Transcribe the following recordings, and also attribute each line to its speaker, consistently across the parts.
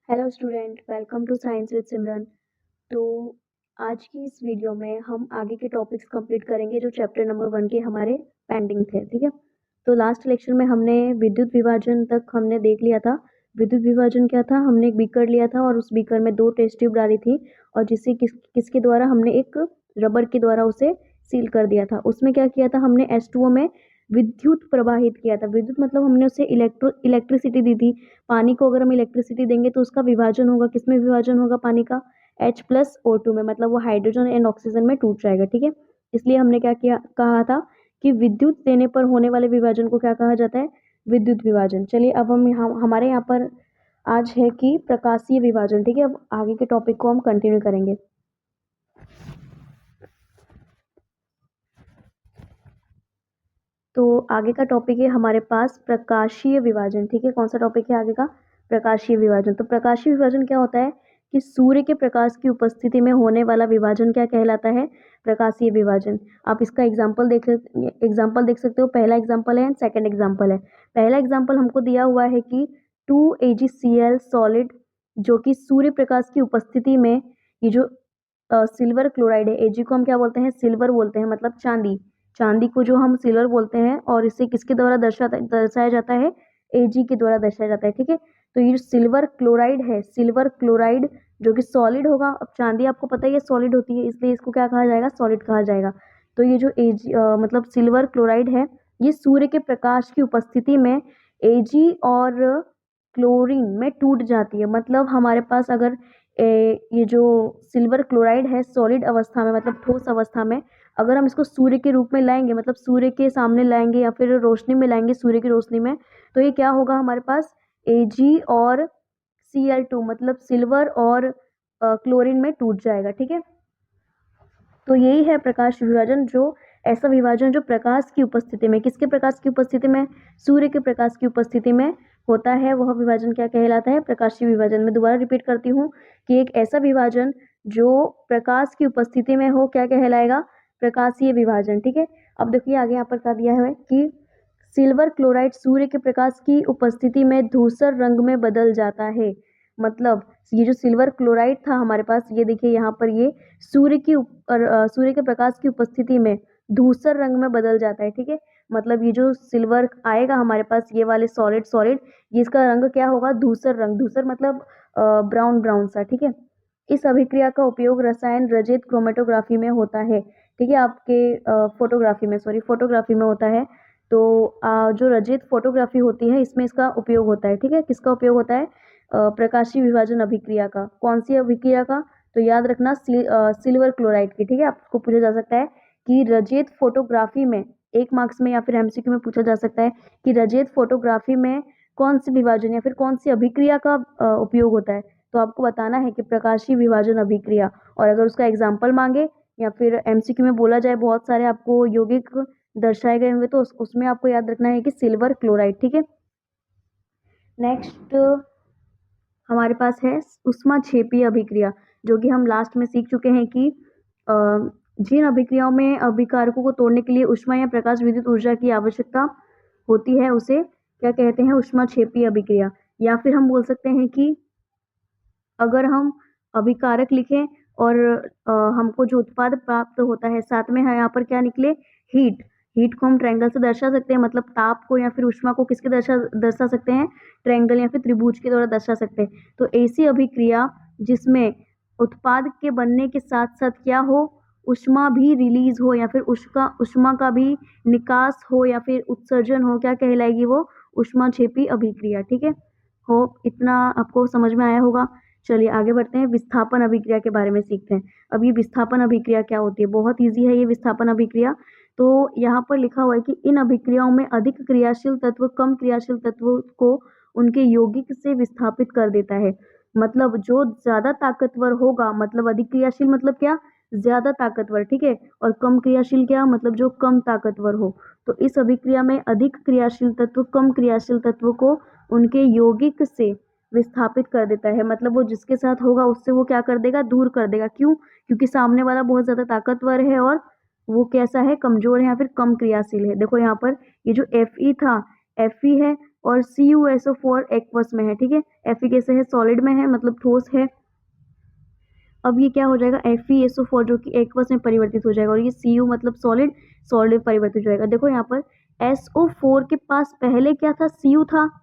Speaker 1: Hello student, welcome to science with Simran. तो आज की इस वीडियो में हम आगे के टॉपिक्स कंप्लीट करेंगे जो चैप्टर नंबर 1 के हमारे पेंडिंग थे। ठीक है, तो लास्ट लेक्चर में हमने विद्युत विभाजन तक हमने देख लिया था। विद्युत विभाजन क्या था, हमने एक बीकर लिया था और उस बीकर में 2 टेस्ट ट्यूब डाली थी और जिसे किसके द्वारा हमने एक रबर के द्वारा उसे सील कर दिया था। उसमें क्या किया था, हमने H2O में विद्युत प्रवाहित किया था। विद्युत मतलब हमने उसे इलेक्ट्रिसिटी दी थी। पानी को अगर हम इलेक्ट्रिसिटी देंगे तो उसका विभाजन होगा, किसमें विभाजन होगा पानी का, H+O2 में, मतलब वो हाइड्रोजन एंड ऑक्सीजन में टूट जाएगा। ठीक है, इसलिए हमने क्या किया, कहा था कि विद्युत देने पर होने वाले विभाजन को क्या कहा जाता है, विद्युत विभाजन। चलिए अब हम हमारे यहाँ पर आज है कि प्रकाशीय विभाजन। ठीक है, अब आगे के टॉपिक को हम कंटिन्यू करेंगे। तो आगे का टॉपिक है हमारे पास प्रकाशीय विभाजन। ठीक है, कौन सा टॉपिक है आगे का, प्रकाशीय विभाजन। तो प्रकाशीय विभाजन क्या होता है कि सूर्य के प्रकाश की उपस्थिति में होने वाला विभाजन क्या कहलाता है, प्रकाशीय विभाजन। आप इसका एग्जांपल देख सकते हो। पहला एग्जांपल है, सेकंड एग्जांपल है। पहला एग्जांपल हमको दिया हुआ है कि 2AgCl सॉलिड जो कि सूर्य प्रकाश की उपस्थिति में, ये जो सिल्वर क्लोराइड है, Ag को हम क्या बोलते हैं, सिल्वर बोलते हैं, मतलब चांदी। चांदी को जो हम सिल्वर बोलते हैं और इसे किसके द्वारा दर्शाया जाता है, Ag के द्वारा दर्शाया जाता है। ठीक है, तो ये जो सिल्वर क्लोराइड है, सिल्वर क्लोराइड जो कि सॉलिड होगा। अब चांदी आपको पता ही है सॉलिड होती है, इसलिए इसको क्या कहा जाएगा, सॉलिड कहा जाएगा। तो ये जो मतलब सिल्वर क्लोराइड है, ये सूर्य के प्रकाश की उपस्थिति में Ag और क्लोरीन में टूट जाती है। मतलब हमारे पास अगर ये जो सिल्वर क्लोराइड है सॉलिड अवस्था में, मतलब ठोस अवस्था में, अगर हम इसको सूर्य के रूप में लाएंगे, मतलब सूर्य के सामने लाएंगे या फिर रोशनी में लाएंगे, सूर्य की रोशनी में, तो ये क्या होगा, हमारे पास Ag और Cl2 मतलब सिल्वर और क्लोरीन में टूट जाएगा। ठीक है, तो यही है प्रकाश विभाजन, जो ऐसा विभाजन जो प्रकाश की उपस्थिति में, किसके प्रकाश की उपस्थिति में, सूर्य के प्रकाश की उपस्थिति में होता है, वह विभाजन क्या कहलाता है, प्रकाशीय विभाजन। मैं दोबारा रिपीट करती हूँ कि एक ऐसा विभाजन जो प्रकाश की उपस्थिति में हो क्या कहलाएगा, प्रकाशीय विभाजन। ठीक है, अब देखिए आगे यहाँ पर क्या दिया है कि सिल्वर क्लोराइड सूर्य के प्रकाश की उपस्थिति में धूसर रंग में बदल जाता है। मतलब ये जो सिल्वर क्लोराइड था हमारे पास, ये देखिए यहाँ पर ये सूर्य के प्रकाश की उपस्थिति में धूसर रंग में बदल जाता है। ठीक है, मतलब ये जो सिल्वर आएगा हमारे पास, ये वाले सॉलिड, ये इसका रंग क्या होगा, धूसर रंग। धूसर मतलब ब्राउन ब्राउन सा। ठीक है, इस अभिक्रिया का उपयोग रसायन रजित क्रोमेटोग्राफी में होता है। ठीक है, आपके फोटोग्राफी में होता है। तो जो रजित फोटोग्राफी होती है इसमें इसका उपयोग होता है। ठीक है, किसका उपयोग होता है, प्रकाशीय विभाजन अभिक्रिया का। कौन सी अभिक्रिया का, तो याद रखना सिल्वर क्लोराइड की। ठीक है, आपको पूछा जा सकता है कि रजित फोटोग्राफी में, 1 मार्क्स में या फिर MCQ में पूछा जा सकता है कि रजित फोटोग्राफी में कौन सी विभाजन या फिर कौन सी अभिक्रिया का उपयोग होता है। तो आपको बताना है कि प्रकाशीय विभाजन अभिक्रिया। और अगर उसका एग्जाम्पल मांगे या फिर MCQ में बोला जाए, बहुत सारे आपको यौगिक दर्शाए गए होंगे, तो उसमें आपको याद रखना है कि सिल्वर क्लोराइड। ठीक है, नेक्स्ट हमारे पास है ऊष्माक्षेपीय अभिक्रिया, जो कि हम लास्ट में सीख चुके हैं कि जिन अभिक्रियाओं में अभिकारकों को तोड़ने के लिए ऊष्मा या प्रकाश विद्युत ऊर्जा की आवश्यकता होती है, उसे क्या कहते हैं, ऊष्माक्षेपीय अभिक्रिया। या फिर हम बोल सकते हैं कि अगर हम अभिकारक लिखें और हमको जो उत्पाद प्राप्त होता है, साथ में है यहाँ पर क्या निकले, हीट। हीट को हम ट्रायंगल से दर्शा सकते हैं, मतलब ताप को या फिर ऊष्मा को किसके दर्शा सकते हैं, ट्रायंगल या फिर त्रिभुज के द्वारा दर्शा सकते हैं। तो ऐसी अभिक्रिया जिसमें उत्पाद के बनने के साथ साथ क्या हो, ऊष्मा भी रिलीज हो या फिर ऊष्मा का भी निकास हो या फिर उत्सर्जन हो, क्या कहलाएगी वो, ऊष्माक्षेपी अभिक्रिया। ठीक है, होप इतना आपको समझ में आया होगा। चलिए आगे बढ़ते हैं, विस्थापन अभिक्रिया के बारे में सीखते हैं। अब ये विस्थापन अभिक्रिया क्या होती है, बहुत ईजी है ये विस्थापन अभिक्रिया। तो यहाँ पर लिखा हुआ है कि इन अभिक्रियाओं में अधिक क्रियाशील तत्व कम क्रियाशील तत्व को उनके यौगिक से विस्थापित कर देता है। मतलब जो ज्यादा ताकतवर होगा, मतलब अधिक क्रियाशील मतलब क्या, ज्यादा ताकतवर। ठीक है, और कम क्रियाशील क्या, मतलब जो कम ताकतवर हो। तो इस अभिक्रिया में अधिक क्रियाशील तत्व कम क्रियाशील तत्व को उनके यौगिक से विस्थापित कर देता है। मतलब वो जिसके साथ होगा उससे वो क्या कर देगा, दूर कर देगा। क्यों, क्योंकि सामने वाला बहुत ज्यादा ताकतवर है और वो कैसा है, कमजोर है या फिर कम क्रियाशील है। देखो यहाँ पर ये जो Fe था, Fe है और CuSO4 एक्वस में है, ठीक है। Fe कैसे है, सॉलिड में है, मतलब ठोस है। अब ये क्या हो जाएगा, FeSO4 जो कि एक्वस में परिवर्तित हो जाएगा, और ये Cu मतलब सॉलिड, सॉलिड में परिवर्तित हो जाएगा। देखो यहाँ पर SO4 के पास पहले क्या था, Cu था,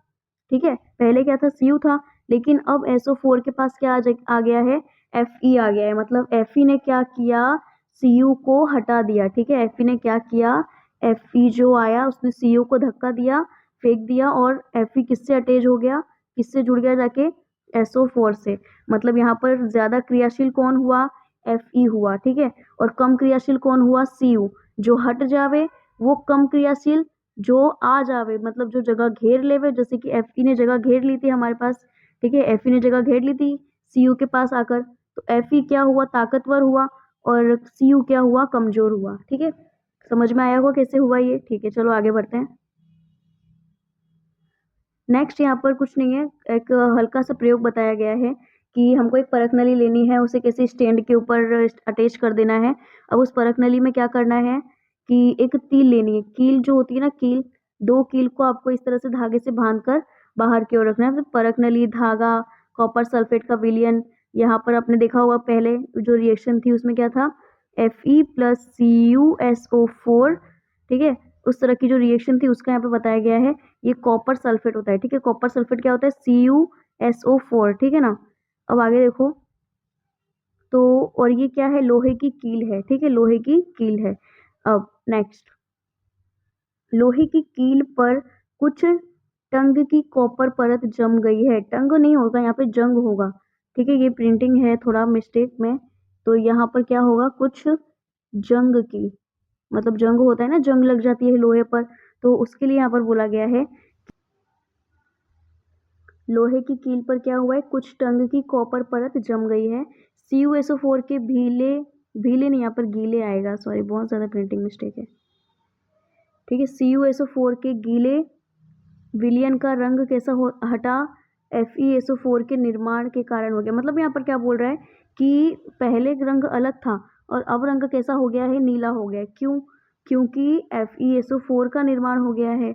Speaker 1: ठीक है, पहले क्या था, Cu था, लेकिन अब SO4 के पास क्या आ गया है, Fe आ गया है। मतलब Fe ने क्या किया, Cu को हटा दिया, ठीक है। Fe ने क्या किया, Fe जो आया उसने Cu को धक्का दिया, फेंक दिया, और Fe किससे अटैच हो गया, किससे जुड़ गया जाके, SO4 से। मतलब यहाँ पर ज्यादा क्रियाशील कौन हुआ, Fe हुआ, ठीक है, और कम क्रियाशील कौन हुआ, Cu। जो हट जावे वो कम क्रियाशील, जो आ जावे मतलब जो जगह घेर लेवे, जैसे कि Fe ने जगह घेर ली थी हमारे पास, ठीक है, Fe ने जगह घेर ली थी Cu के पास आकर, तो Fe क्या हुआ, ताकतवर हुआ, और Cu क्या हुआ, कमजोर हुआ, ठीक है। समझ में आया होगा कैसे हुआ ये, ठीक है। चलो आगे बढ़ते हैं। नेक्स्ट यहाँ पर कुछ नहीं है, एक हल्का सा प्रयोग बताया गया है कि हमको एक परख नली लेनी है, उसे किसी स्टैंड के ऊपर अटैच कर देना है। अब उस परख नली में क्या करना है कि एक कील लेनी है, कील जो होती है ना, कील, दो कील को आपको इस तरह से धागे से बांधकर बाहर की ओर रखना है। तो परख नली, धागा, कॉपर सल्फेट का विलयन, यहाँ पर आपने देखा होगा पहले जो रिएक्शन थी उसमें क्या था, Fe प्लस CuSO4, ठीक है, उस तरह की जो रिएक्शन थी उसका यहाँ पे बताया गया है। ये कॉपर सल्फेट होता है, ठीक है, कॉपर सल्फेट क्या होता है, CuSO4, ठीक है ना। अब आगे देखो, तो और ये क्या है, लोहे की कील है, ठीक है, लोहे की कील है। अब नेक्स्ट, लोहे की कील पर कुछ टंग की कॉपर परत जम गई है, टंग नहीं होगा यहाँ पे, जंग होगा, ठीक है, ये प्रिंटिंग है थोड़ा मिस्टेक में, तो यहाँ पर क्या होगा, कुछ जंग की, मतलब जंग होता है ना, जंग लग जाती है लोहे पर, तो उसके लिए यहाँ पर बोला गया है लोहे की कील पर क्या हुआ है, कुछ टंग की कॉपर परत जम गई है। CuSO4 के भीले, भीले नहीं, यहाँ पर गीले आएगा, सॉरी बहुत ज्यादा प्रिंटिंग मिस्टेक है, ठीक है। CuSO4 के गीले विलयन का रंग कैसा हटा, FeSO4 के निर्माण के कारण हो गया। मतलब यहाँ पर क्या बोल रहा है कि पहले रंग अलग था और अब रंग कैसा हो गया है, नीला हो गया है। क्यों, क्योंकि FeSO4 का निर्माण हो गया है,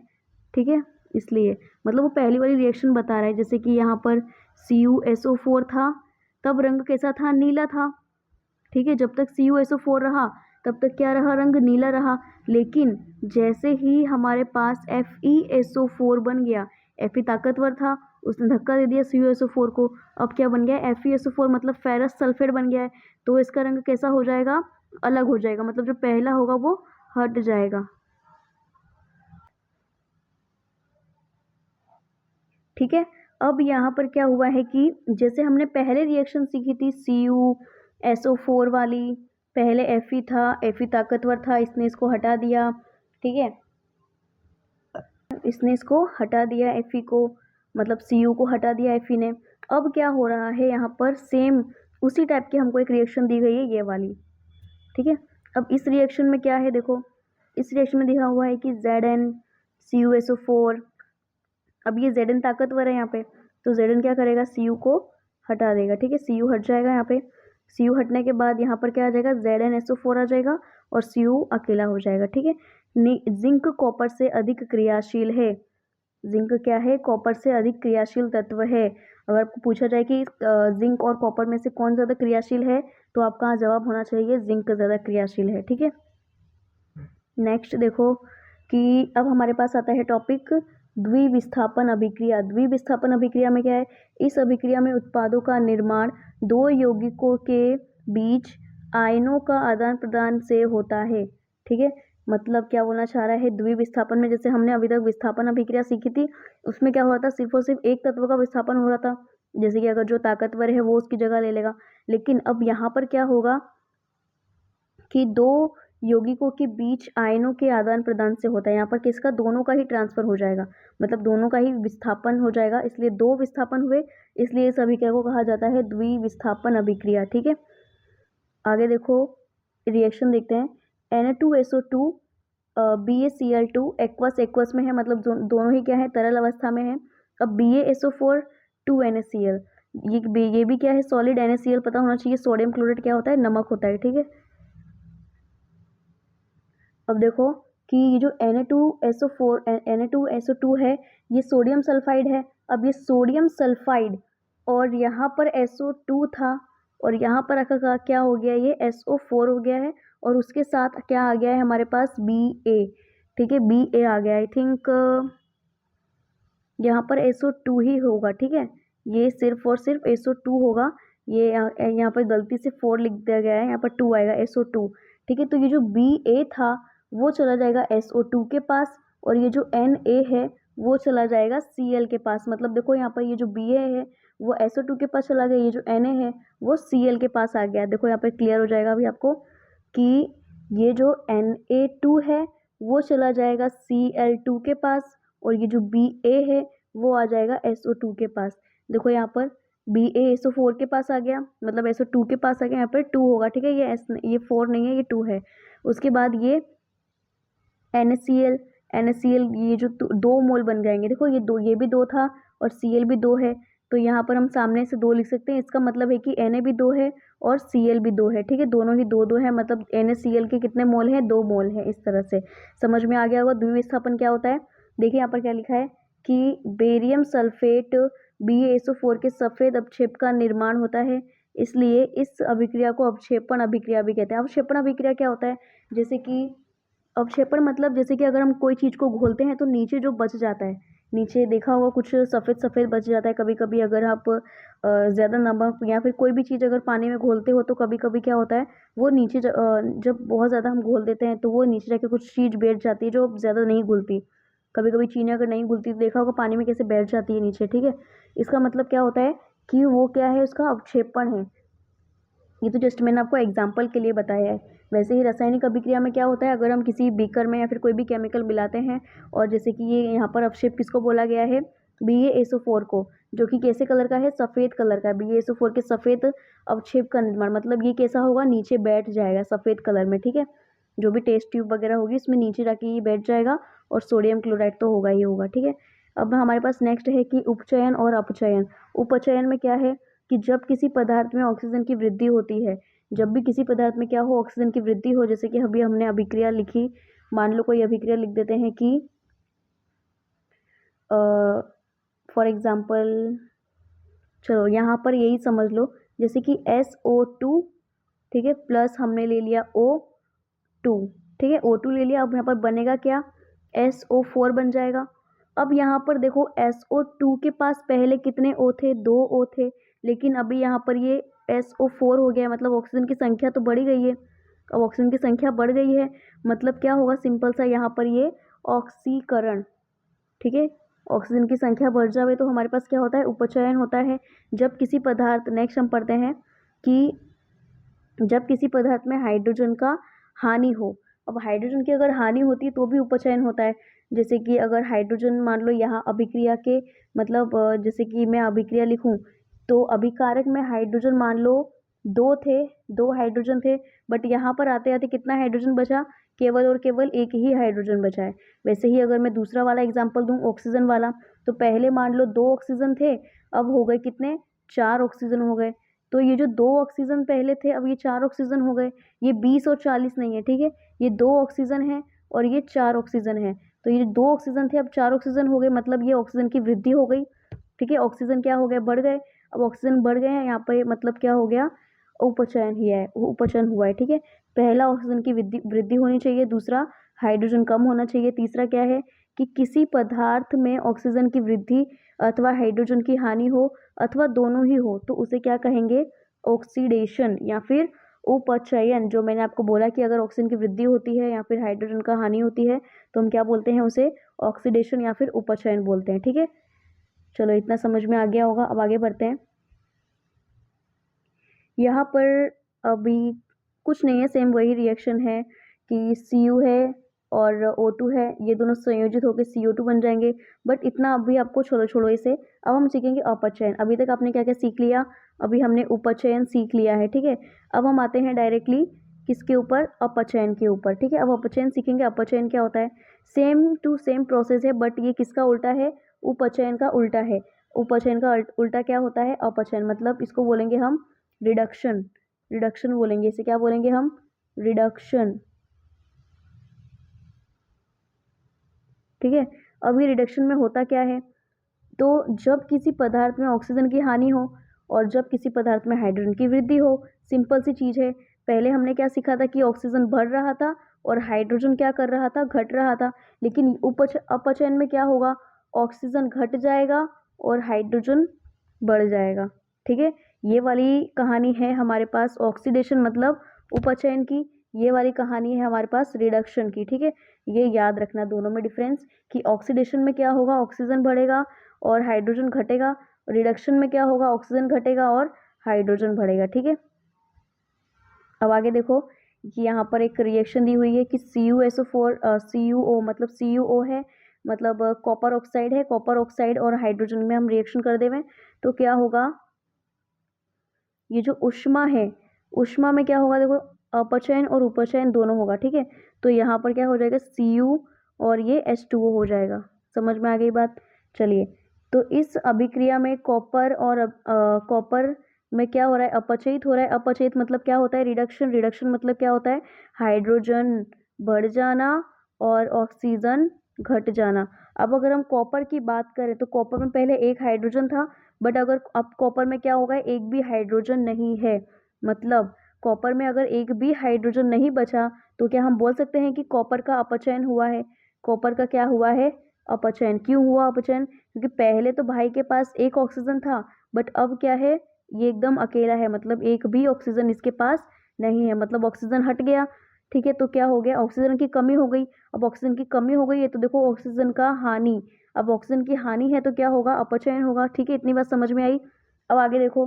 Speaker 1: ठीक है, इसलिए। मतलब वो पहली वाली रिएक्शन बता रहा है, जैसे कि यहाँ पर CuSO4 था तब रंग कैसा था, नीला था, ठीक है। जब तक CuSO4 रहा तब तक क्या रहा, रंग नीला रहा। लेकिन जैसे ही हमारे पास FeSO4 बन गया, Fe ताकतवर था, उसने धक्का दे दिया CuSO4 को, अब क्या बन गया, FeSO4 मतलब फेरस सल्फेट बन गया है, तो इसका रंग कैसा हो जाएगा, अलग हो जाएगा, मतलब जो पहला होगा वो हट जाएगा, ठीक है। अब यहाँ पर क्या हुआ है कि जैसे हमने पहले रिएक्शन सीखी थी CuSO4 वाली, पहले Fe था, Fe ताकतवर था, इसने इसको हटा दिया, ठीक है, इसने इसको हटा दिया Fe को, मतलब Cu को हटा दिया Fe ने। अब क्या हो रहा है यहाँ पर, सेम उसी टाइप की हमको एक रिएक्शन दी गई है, ये वाली, ठीक है। अब इस रिएक्शन में क्या है, देखो इस रिएक्शन में दिखा हुआ है कि ZnCuSO4, अब ये Zn ताकतवर है यहाँ पे, तो Zn क्या करेगा, Cu को हटा देगा, ठीक है, Cu हट जाएगा यहाँ पे। Cu हटने के बाद यहाँ पर क्या आ जाएगा, ZnSO4 आ जाएगा और Cu अकेला हो जाएगा, ठीक है। जिंक कॉपर से अधिक क्रियाशील है, जिंक क्या है, कॉपर से अधिक क्रियाशील तत्व है। अगर आपको पूछा जाए कि जिंक और कॉपर में से कौन ज़्यादा क्रियाशील है, तो आपका जवाब होना चाहिए जिंक ज़्यादा क्रियाशील है, ठीक है। नेक्स्ट देखो कि अब हमारे पास आता है टॉपिक द्विविस्थापन अभिक्रिया। द्विविस्थापन अभिक्रिया में क्या है, इस अभिक्रिया में उत्पादों का निर्माण दो यौगिकों के बीच आयनों का आदान प्रदान से होता है, ठीक है। मतलब क्या बोलना चाह रहा है, द्विविस्थापन में जैसे हमने अभी तक विस्थापन अभिक्रिया सीखी थी, उसमें क्या हो रहा था, सिर्फ और सिर्फ एक तत्व का विस्थापन हो रहा था, जैसे कि अगर जो ताकतवर है वो उसकी जगह ले लेगा। लेकिन अब यहाँ पर क्या होगा कि दो यौगिकों के बीच आयनों के आदान प्रदान से होता है, यहाँ पर किसका, दोनों का ही ट्रांसफर हो जाएगा, मतलब दोनों का ही विस्थापन हो जाएगा, इसलिए दो विस्थापन हुए, इसलिए इस अभिक्रिया को कहा जाता है द्विविस्थापन अभिक्रिया, ठीक है। आगे देखो रिएक्शन देखते हैं, Na2SO2 BaCl2 एक्वस, एक्वस में है, मतलब दोनों ही क्या है, तरल अवस्था में है। अब BaSO4 2NaCl, ये भी क्या है, सॉलिड NaCl पता होना चाहिए, सोडियम क्लोराइड क्या होता है, नमक होता है, ठीक है। अब देखो कि ये जो Na2SO4 Na2SO2 है, ये सोडियम सल्फाइड है। अब ये सोडियम सल्फाइड और यहाँ पर SO2 था और यहाँ पर आकर क्या हो गया, ये SO4 हो गया है और उसके साथ क्या आ गया है हमारे पास Ba, ठीक है, Ba आ गया। आई थिंक यहाँ पर SO2 ही होगा, ठीक है, ये सिर्फ और सिर्फ SO2 होगा। ये यहाँ पर गलती से 4 लिख दिया गया है, यहाँ पर 2 आएगा, SO2, ठीक है। तो ये जो Ba था वो चला जाएगा SO2 के पास और ये जो Na है वो चला जाएगा Cl के पास। मतलब देखो यहाँ पर ये जो Ba है वो SO2 के पास चला गया, ये जो Na है वो Cl के पास आ गया। देखो यहाँ पर क्लियर हो जाएगा अभी आपको कि ये जो Na2 है वो चला जाएगा Cl2 के पास और ये जो Ba है वो आ जाएगा SO2 के पास। देखो यहाँ पर Ba SO4 के पास आ गया, मतलब SO2 के पास आ गया, यहाँ पर 2 होगा, ठीक है, ये 4 नहीं है, ये 2 है। उसके बाद ये NaCl ये जो 2 मोल बन जाएंगे। देखो ये भी 2 था और Cl भी 2 है, तो यहाँ पर हम सामने से 2 लिख सकते हैं। इसका मतलब है कि Na भी 2 है और Cl भी 2 है, ठीक है, दोनों ही 2-2 है, मतलब NaCl के कितने मोल हैं, 2 मोल है। इस तरह से समझ में आ गया होगा। द्विविस्थापन क्या होता है, देखिए यहाँ पर क्या लिखा है कि बेरियम सल्फेट BaSO4 के सफ़ेद अवक्षेप का निर्माण होता है, इसलिए इस अभिक्रिया को अवक्षेपण अभिक्रिया भी कहते हैं। अवक्षेपण अभिक्रिया क्या होता है, जैसे कि अवक्षेपण मतलब जैसे कि अगर हम कोई चीज़ को घोलते हैं तो नीचे जो बच जाता है, नीचे देखा होगा कुछ सफ़ेद सफ़ेद बच जाता है कभी कभी। अगर आप ज़्यादा नमक या फिर कोई भी चीज़ अगर पानी में घोलते हो तो कभी कभी क्या होता है वो नीचे जब बहुत ज़्यादा हम घोल देते हैं तो वो नीचे जाके कुछ चीज़ बैठ जाती है जो ज़्यादा नहीं घुलती। कभी कभी चीनी अगर नहीं घुलती तो देखा होगा पानी में कैसे बैठ जाती है नीचे, ठीक है। इसका मतलब क्या होता है कि वो क्या है, उसका अवक्षेपण है। ये तो जस्ट मैंने आपको एग्जाम्पल के लिए बताया है। वैसे ही रासायनिक अभिक्रिया में क्या होता है, अगर हम किसी बीकर में या फिर कोई भी केमिकल मिलाते हैं और जैसे कि ये यहाँ पर अवक्षेप किसको बोला गया है, BaSO4 को, जो कि कैसे कलर का है, सफ़ेद कलर का है। BaSO4 के सफ़ेद अवक्षेप का निर्माण, मतलब ये कैसा होगा, नीचे बैठ जाएगा सफ़ेद कलर में, ठीक है। जो भी टेस्ट ट्यूब वगैरह होगी इसमें नीचे जाके ये बैठ जाएगा और सोडियम क्लोराइड तो होगा ही होगा, ठीक है। अब हमारे पास नेक्स्ट है कि उपचयन और अपचयन। उपचयन में क्या है कि जब किसी पदार्थ में ऑक्सीजन की वृद्धि होती है, जब भी किसी पदार्थ में क्या हो, ऑक्सीजन की वृद्धि हो, जैसे कि अभी हमने अभिक्रिया लिखी, मान लो कोई अभिक्रिया लिख देते हैं कि फॉर एग्जाम्पल चलो यहाँ पर यही समझ लो, जैसे कि SO2, ठीक है, प्लस हमने ले लिया O2, ठीक है, O2 ले लिया। अब यहाँ पर बनेगा क्या, SO4 बन जाएगा। अब यहाँ पर देखो SO2 के पास पहले कितने O थे, 2 O थे, लेकिन अभी यहाँ पर ये SO4 हो गया, मतलब ऑक्सीजन की संख्या तो बढ़ गई है। अब ऑक्सीजन की संख्या बढ़ गई है मतलब क्या होगा, सिंपल सा यहाँ पर ये ऑक्सीकरण, ठीक है, ऑक्सीजन की संख्या बढ़ जाए तो हमारे पास क्या होता है, उपचयन होता है। जब किसी पदार्थ, नेक्स्ट हम पढ़ते हैं कि जब किसी पदार्थ में हाइड्रोजन का हानि हो। अब हाइड्रोजन की अगर हानि होती है तो भी उपचयन होता है। जैसे कि अगर हाइड्रोजन मान लो यहाँ अभिक्रिया के, मतलब जैसे कि मैं अभिक्रिया लिखूं तो अभिकारक में हाइड्रोजन मान लो 2 थे, 2 हाइड्रोजन थे, बट यहाँ पर आते आते कितना हाइड्रोजन बचा, केवल और केवल एक ही हाइड्रोजन बचा है। वैसे ही अगर मैं दूसरा वाला एग्जाम्पल दूँ ऑक्सीजन वाला, तो पहले मान लो 2 ऑक्सीजन थे, अब हो गए कितने, 4 ऑक्सीजन हो गए। तो ये जो 2 ऑक्सीजन पहले थे अब ये 4 ऑक्सीजन हो गए। ये 20 और 40 नहीं है, ठीक है, ये 2 ऑक्सीजन है और ये 4 ऑक्सीजन है। तो ये 2 ऑक्सीजन थे अब 4 ऑक्सीजन हो गए, मतलब ये ऑक्सीजन की वृद्धि हो गई, ठीक है। ऑक्सीजन क्या हो गए, बढ़ गए। अब ऑक्सीजन बढ़ गए हैं यहाँ पे, मतलब क्या हो गया, उपचयन ही है, उपचयन हुआ है, ठीक है। पहला ऑक्सीजन की वृद्धि वृद्धि होनी चाहिए, दूसरा हाइड्रोजन कम होना चाहिए, तीसरा क्या है कि किसी पदार्थ में ऑक्सीजन की वृद्धि अथवा हाइड्रोजन की हानि हो अथवा दोनों ही हो तो उसे क्या कहेंगे, ऑक्सीडेशन या फिर उपचयन। जो मैंने आपको बोला कि अगर ऑक्सीजन की वृद्धि होती है या फिर हाइड्रोजन का हानि होती है तो हम क्या बोलते हैं, उसे ऑक्सीडेशन या फिर उपचयन बोलते हैं, ठीक है। चलो इतना समझ में आ गया होगा। अब आगे बढ़ते हैं। यहाँ पर अभी कुछ नहीं है, सेम वही रिएक्शन है कि Cu है और O2 है, ये दोनों संयोजित होकर CO2 बन जाएंगे। बट इतना अभी आपको छोड़ो छोड़ो इसे, अब हम सीखेंगे अपचयन। अभी तक आपने क्या क्या सीख लिया, अभी हमने उपचयन सीख लिया है, ठीक है। अब हम आते हैं डायरेक्टली किसके ऊपर, अपचयन के ऊपर, ठीक है। अब अपचयन सीखेंगे। अपचयन क्या होता है, सेम टू सेम प्रोसेस है, बट ये किसका उल्टा है, उपचयन का उल्टा है। उपचयन का उल्टा क्या होता है, अपचयन, मतलब इसको बोलेंगे हम रिडक्शन, रिडक्शन बोलेंगे इसे, क्या बोलेंगे हम, रिडक्शन, ठीक है। अभी रिडक्शन में होता क्या है, तो जब किसी पदार्थ में ऑक्सीजन की हानि हो और जब किसी पदार्थ में हाइड्रोजन की वृद्धि हो, सिंपल सी चीज़ है। पहले हमने क्या सीखा था कि ऑक्सीजन बढ़ रहा था और हाइड्रोजन क्या कर रहा था, घट रहा था। लेकिन अपचयन में क्या होगा, ऑक्सीजन घट जाएगा और हाइड्रोजन बढ़ जाएगा। ठीक है, ये वाली कहानी है हमारे पास ऑक्सीडेशन मतलब उपचयन की, ये वाली कहानी है हमारे पास रिडक्शन की। ठीक है, ये याद रखना दोनों में डिफरेंस कि ऑक्सीडेशन में क्या होगा, ऑक्सीजन बढ़ेगा और हाइड्रोजन घटेगा। रिडक्शन में क्या होगा, ऑक्सीजन घटेगा और हाइड्रोजन बढ़ेगा। ठीक है, अब आगे देखो कि यहाँ पर एक रिएक्शन दी हुई है कि CuSO4 CuO मतलब CuO है, मतलब कॉपर ऑक्साइड है। कॉपर ऑक्साइड और हाइड्रोजन में हम रिएक्शन कर देवें तो क्या होगा, ये जो ऊष्मा है, ऊष्मा में क्या होगा, देखो अपचयन और उपचयन दोनों होगा। ठीक है, तो यहाँ पर क्या हो जाएगा, Cu और ये H2O हो जाएगा। समझ में आ गई बात। चलिए, तो इस अभिक्रिया में कॉपर और कॉपर में क्या हो रहा है, अपचयित हो रहा है। अपचयित मतलब क्या होता है, रिडक्शन। रिडक्शन मतलब क्या होता है, हाइड्रोजन बढ़ जाना और ऑक्सीजन घट जाना। अब अगर हम कॉपर की बात करें तो कॉपर में पहले एक हाइड्रोजन था, बट अगर अब कॉपर में क्या होगा, एक भी हाइड्रोजन नहीं है। मतलब कॉपर में अगर एक भी हाइड्रोजन नहीं बचा तो क्या हम बोल सकते हैं कि कॉपर का अपचयन हुआ है। कॉपर का क्या हुआ है, अपचयन। क्यों हुआ अपचयन, क्योंकि पहले तो भाई के पास एक ऑक्सीजन था, बट अब क्या है, ये एकदम अकेला है, मतलब एक भी ऑक्सीजन इसके पास नहीं है, मतलब ऑक्सीजन हट गया। ठीक है, तो क्या हो गया, ऑक्सीजन की कमी हो गई। अब ऑक्सीजन की कमी हो गई है तो देखो ऑक्सीजन का हानि, अब ऑक्सीजन की हानि है तो क्या होगा, अपचयन होगा। ठीक है, इतनी बात समझ में आई। अब आगे देखो,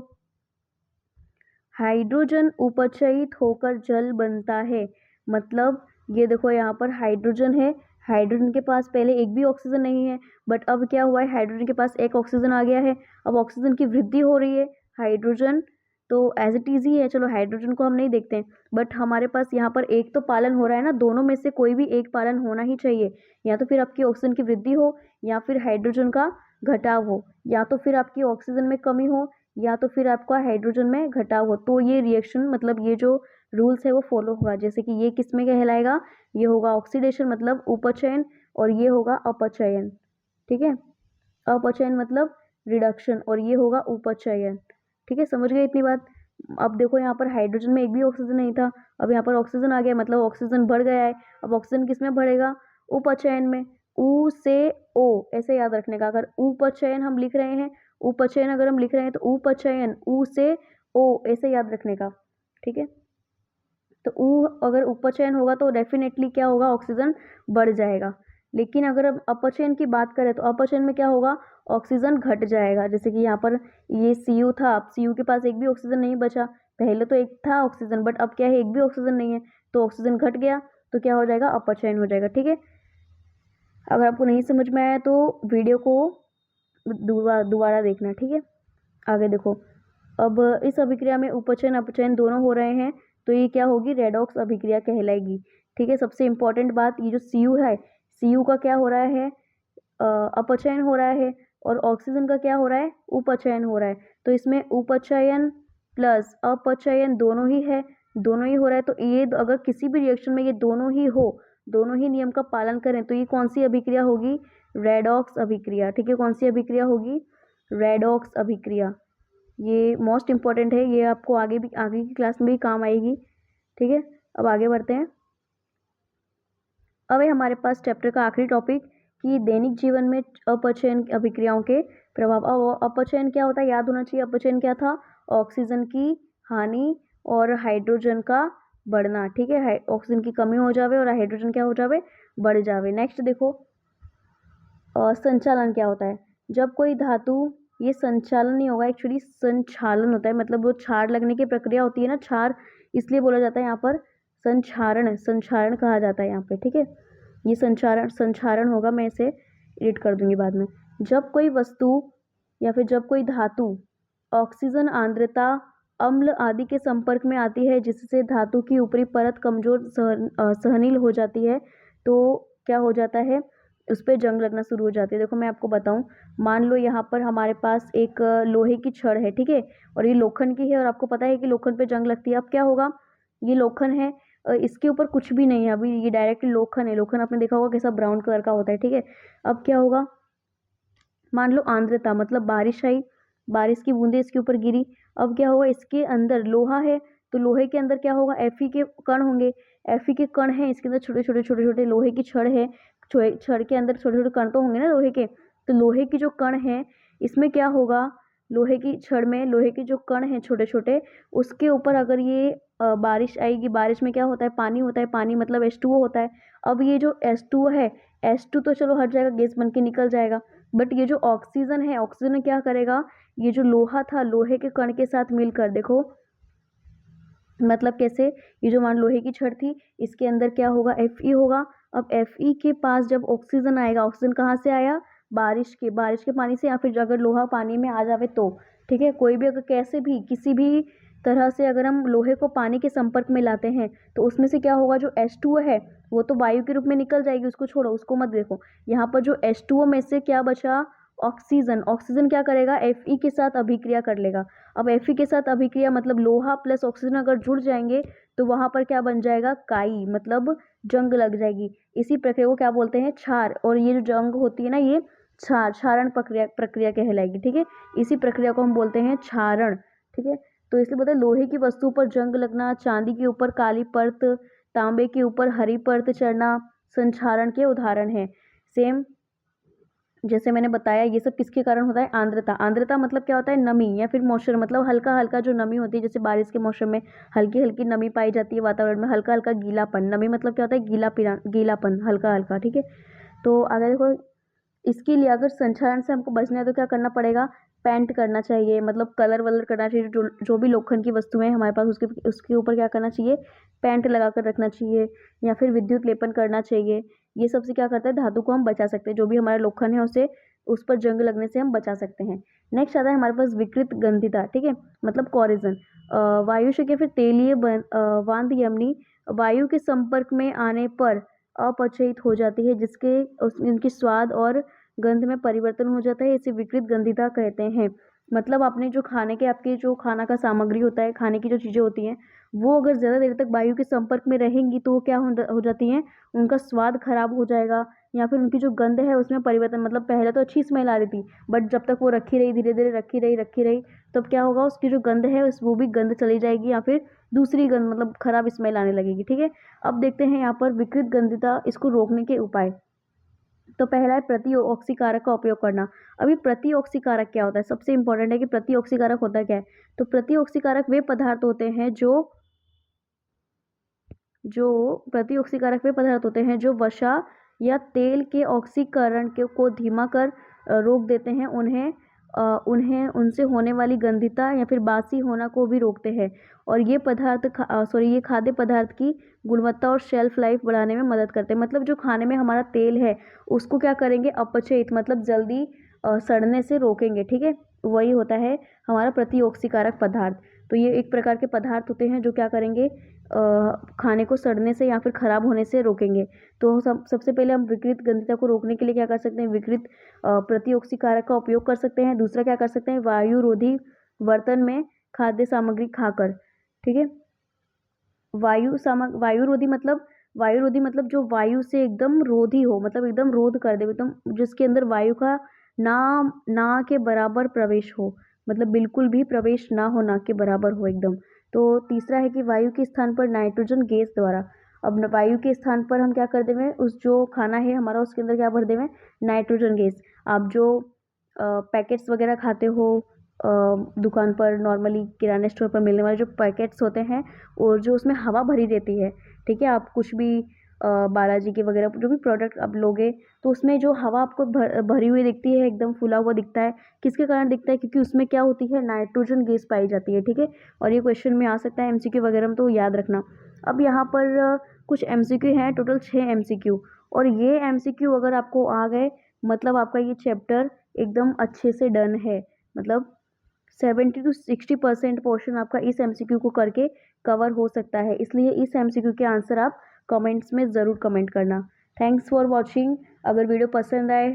Speaker 1: हाइड्रोजन उपचयित होकर जल बनता है। मतलब ये देखो यहाँ पर हाइड्रोजन है, हाइड्रोजन के पास पहले एक भी ऑक्सीजन नहीं है, बट अब क्या हुआ है, हाइड्रोजन के पास एक ऑक्सीजन आ गया है। अब ऑक्सीजन की वृद्धि हो रही है, हाइड्रोजन तो एज इट इज ही है, चलो हाइड्रोजन को हम नहीं देखते हैं, बट हमारे पास यहाँ पर एक तो पालन हो रहा है ना, दोनों में से कोई भी एक पालन होना ही चाहिए। या तो फिर आपकी ऑक्सीजन की वृद्धि हो या फिर हाइड्रोजन का घटाव हो, या तो फिर आपकी ऑक्सीजन में कमी हो या तो फिर आपका हाइड्रोजन में घटाव हो, तो ये रिएक्शन मतलब ये जो रूल्स है वो फॉलो होगा। जैसे कि ये किस में कहलाएगा, ये होगा ऑक्सीडेशन मतलब उपचयन और ये होगा अपचयन। ठीक है, अपचयन मतलब रिडक्शन और ये होगा उपचयन। ठीक है, समझ गए इतनी बात। अब देखो यहाँ पर हाइड्रोजन में एक भी ऑक्सीजन नहीं था, अब यहाँ पर ऑक्सीजन आ गया, मतलब ऑक्सीजन बढ़ गया है। अब ऑक्सीजन किस में बढ़ेगा, उपचयन में। उ से ओ ऐसे याद रखने का, अगर उपचयन हम लिख रहे हैं, उपचयन अगर हम लिख रहे हैं तो उपचयन, उ से ओ ऐसे याद रखने का। ठीक है, तो ऊ अगर उपचयन होगा तो डेफिनेटली क्या होगा, ऑक्सीजन बढ़ जाएगा। लेकिन अगर हम अपचयन की बात करें तो अपचयन में क्या होगा, ऑक्सीजन घट जाएगा। जैसे कि यहाँ पर ये Cu था, अब Cu के पास एक भी ऑक्सीजन नहीं बचा, पहले तो एक था ऑक्सीजन, बट अब क्या है, एक भी ऑक्सीजन नहीं है, तो ऑक्सीजन घट गया, तो क्या हो जाएगा, अपचयन हो जाएगा। ठीक है, अगर आपको नहीं समझ में आया तो वीडियो को दोबारा देखना। ठीक है, आगे देखो, अब इस अभिक्रिया में उपचयन अपचयन दोनों हो रहे हैं, तो ये क्या होगी, रेडॉक्स अभिक्रिया कहलाएगी। ठीक है, सबसे इंपॉर्टेंट बात, ये जो Cu है, Cu का क्या हो रहा है, अपचयन हो रहा है, और ऑक्सीजन का क्या हो रहा है, उपचयन हो रहा है। तो इसमें उपचयन प्लस अपचयन दोनों ही है, दोनों ही हो रहा है। तो ये अगर किसी भी रिएक्शन में ये दोनों ही हो, दोनों ही नियम का पालन करें, तो ये कौन सी अभिक्रिया होगी, रेडॉक्स अभिक्रिया। ठीक है, कौन सी अभिक्रिया होगी, रेडॉक्स अभिक्रिया। ये मोस्ट इंपॉर्टेंट है, ये आपको आगे की क्लास में भी काम आएगी। ठीक है, अब आगे बढ़ते हैं। अब है हमारे पास चैप्टर का आखिरी टॉपिक कि दैनिक जीवन में अपचयन अभिक्रियाओं के प्रभाव। अब अपचयन क्या होता है, याद होना चाहिए, अपचयन क्या था, ऑक्सीजन की हानि और हाइड्रोजन का बढ़ना। ठीक है, ऑक्सीजन की कमी हो जावे और हाइड्रोजन क्या हो जावे, बढ़ जावे। नेक्स्ट देखो, संचालन क्या होता है, जब कोई धातु, ये संचालन नहीं होगा, एक्चुअली संचालन होता है, मतलब वो क्षार लगने की प्रक्रिया होती है ना, क्षार इसलिए बोला जाता है यहाँ पर संक्षारण, संक्षारण कहा जाता है यहाँ पे। ठीक है, ये संचारण संक्षारण होगा, मैं इसे एडिट कर दूंगी बाद में। जब कोई वस्तु या फिर जब कोई धातु ऑक्सीजन आर्द्रता अम्ल आदि के संपर्क में आती है, जिससे धातु की ऊपरी परत कमजोर सहनील हो जाती है, तो क्या हो जाता है, उस पर जंग लगना शुरू हो जाती है। देखो मैं आपको बताऊं, मान लो यहाँ पर हमारे पास एक लोहे की छड़ है, ठीक है, और ये लोखंड की है, और आपको पता है कि लोखंड पे जंग लगती है। अब क्या होगा, ये लोखंड है इसके ऊपर कुछ भी नहीं है, अभी ये डायरेक्ट लोखंड है। लोखंड आपने देखा होगा कैसा ब्राउन कलर का होता है, ठीक है। अब क्या होगा, मान लो आर्द्रता मतलब बारिश आई, बारिश की बूंदें इसके ऊपर गिरी। अब क्या होगा, इसके अंदर लोहा है, तो लोहे के अंदर क्या होगा, Fe के कण होंगे। Fe के कण हैं, इसके अंदर छोटे छोटे छोटे छोटे लोहे की छड़ है। छड़ के अंदर छोटे छोटे कण तो होंगे ना लोहे के, तो लोहे की जो कण है इसमें क्या होगा, लोहे की छड़ में लोहे के जो कण हैं छोटे छोटे, उसके ऊपर अगर ये बारिश आएगी, बारिश में क्या होता है, पानी होता है, पानी मतलब H2O होता है। अब ये जो H2O है, H2 तो चलो हर जाएगा, गैस बन के निकल जाएगा, बट ये जो ऑक्सीजन है, ऑक्सीजन क्या करेगा, ये जो लोहा था लोहे के कण के साथ मिलकर, देखो मतलब कैसे, ये जो मान लोहे की छड़ थी, इसके अंदर क्या होगा, Fe होगा। अब Fe के पास जब ऑक्सीजन आएगा, ऑक्सीजन कहाँ से आया, बारिश के पानी से, या फिर अगर लोहा पानी में आ जावे तो, ठीक है। कोई भी अगर कैसे भी किसी भी तरह से अगर हम लोहे को पानी के संपर्क में लाते हैं, तो उसमें से क्या होगा, जो H2O है वो तो वायु के रूप में निकल जाएगी, उसको छोड़ो, उसको मत देखो। यहाँ पर जो H2O में से क्या बचा, ऑक्सीजन। ऑक्सीजन क्या करेगा, Fe के साथ अभिक्रिया कर लेगा। अब Fe के साथ अभिक्रिया मतलब लोहा प्लस ऑक्सीजन अगर जुड़ जाएंगे, तो वहां पर क्या बन जाएगा, काई, मतलब जंग लग जाएगी। इसी प्रक्रिया को क्या बोलते हैं, क्षार। और ये जो जंग होती है ना, ये क्षारण प्रक्रिया प्रक्रिया कहलाएगी, ठीक है। इसी प्रक्रिया को हम बोलते हैं क्षारण, ठीक है। तो इसलिए बोलते हैं लोहे की वस्तु पर जंग लगना, चांदी के ऊपर काली परत, तांबे के ऊपर हरी परत चढ़ना संक्षारण के उदाहरण है। सेम जैसे मैंने बताया, ये सब किसके कारण होता है, आर्द्रता। आर्द्रता मतलब क्या होता है, नमी या फिर मॉइस्चर, मतलब हल्का हल्का जो नमी होती है, जैसे बारिश के मौसम में हल्की हल्की नमी पाई जाती है वातावरण में, हल्का हल्का गीलापन। नमी मतलब क्या होता है, गीलापन हल्का हल्का, ठीक है। तो अगर देखो, इसके लिए अगर संक्षारण से हमको बचना है तो क्या करना पड़ेगा, पेंट करना चाहिए, मतलब कलर वलर करना चाहिए। जो भी लोखंड की वस्तुएं हैं हमारे पास, उसके उसके ऊपर क्या करना चाहिए, पेंट लगा कर रखना चाहिए, या फिर विद्युत लेपन करना चाहिए। ये सबसे क्या करता है, धातु को हम बचा सकते हैं, जो भी हमारा लोखंड है उसे, उस पर जंग लगने से हम बचा सकते हैं। नेक्स्ट आता है हमारे पास विकृत गंधिता, ठीक है, मतलब कॉरिजन। वायुशक या फिर तेलीय वांद यमनी वायु के संपर्क में आने पर अपचयित हो जाती है, जिसके उनकी स्वाद और गंध में परिवर्तन हो जाता है, इसे विकृत गंधिता कहते हैं। मतलब आपने जो खाने के, आपके जो खाना का सामग्री होता है, खाने की जो चीज़ें होती हैं, वो अगर ज़्यादा देर तक वायु के संपर्क में रहेंगी तो वो क्या हो जाती हैं, उनका स्वाद खराब हो जाएगा, या फिर उनकी जो गंध है उसमें परिवर्तन, मतलब पहले तो अच्छी स्मेल आ रही थी, बट जब तक वो रखी रही, धीरे धीरे रखी रही, तब क्या होगा, उसकी जो गंध है वो भी गंध चली जाएगी, या फिर दूसरी गंध मतलब खराब स्मेल आने लगेगी, ठीक है। अब देखते हैं यहाँ पर विकृत गंधिता, इसको रोकने के उपाय। तो पहला है प्रतिऑक्सीकारक का उपयोग करना। अभी प्रतिऑक्सीकारक क्या होता है, सबसे इंपॉर्टेंट है कि प्रतिऑक्सीकारक होता क्या है। तो प्रतिऑक्सीकारक वे पदार्थ होते हैं जो प्रतिऑक्सीकारक वे पदार्थ होते हैं जो वसा या तेल के ऑक्सीकरण को धीमा कर रोक देते हैं, उन्हें उनसे होने वाली गंधिता या फिर बासी होना को भी रोकते हैं। और ये ये खाद्य पदार्थ की गुणवत्ता और शेल्फ लाइफ बढ़ाने में मदद करते हैं। मतलब जो खाने में हमारा तेल है उसको क्या करेंगे, अपचयित मतलब जल्दी सड़ने से रोकेंगे, ठीक है। वही होता है हमारा प्रतिऑक्सीकारक पदार्थ। तो ये एक प्रकार के पदार्थ होते हैं जो क्या करेंगे, खाने को सड़ने से या फिर खराब होने से रोकेंगे। तो सबसे पहले हम विकृत गंधिता को रोकने के लिए क्या कर सकते हैं, विकृत प्रतिऑक्सीकारक का उपयोग कर सकते हैं। दूसरा क्या कर सकते हैं, वायुरोधी बर्तन में खाद्य सामग्री खाकर, ठीक है। वायुरोधी मतलब जो वायु से एकदम रोधी हो, मतलब एकदम रोध कर दे, एकदम जिसके अंदर वायु का ना ना के बराबर प्रवेश हो, मतलब बिल्कुल भी प्रवेश ना हो, ना के बराबर हो एकदम। तो तीसरा है कि वायु के स्थान पर नाइट्रोजन गैस द्वारा। अब वायु के स्थान पर हम क्या कर देंगे, उस जो खाना है हमारा उसके अंदर क्या भर देंगे, नाइट्रोजन गैस। आप जो पैकेट्स वगैरह खाते हो, दुकान पर नॉर्मली किराने स्टोर पर मिलने वाले जो पैकेट्स होते हैं, और जो उसमें हवा भरी रहती है, ठीक है। आप कुछ भी बालाजी के वगैरह जो भी प्रोडक्ट आप लोगे, तो उसमें जो हवा आपको भरी हुई दिखती है, एकदम फूला हुआ दिखता है, किसके कारण दिखता है, क्योंकि उसमें क्या होती है, नाइट्रोजन गैस पाई जाती है, ठीक है। और ये क्वेश्चन में आ सकता है एमसीक्यू वगैरह में, तो याद रखना। अब यहाँ पर कुछ एमसीक्यू हैं, टोटल 6 एमसीक्यू, और ये एमसीक्यू अगर आपको आ गए, मतलब आपका ये चैप्टर एकदम अच्छे से डन है। मतलब 70 to 60% पोर्शन आपका इस एमसीक्यू को करके कवर हो सकता है, इसलिए इस एमसीक्यू के आंसर आप कमेंट्स में ज़रूर कमेंट करना। Thanks for watching. अगर वीडियो पसंद आए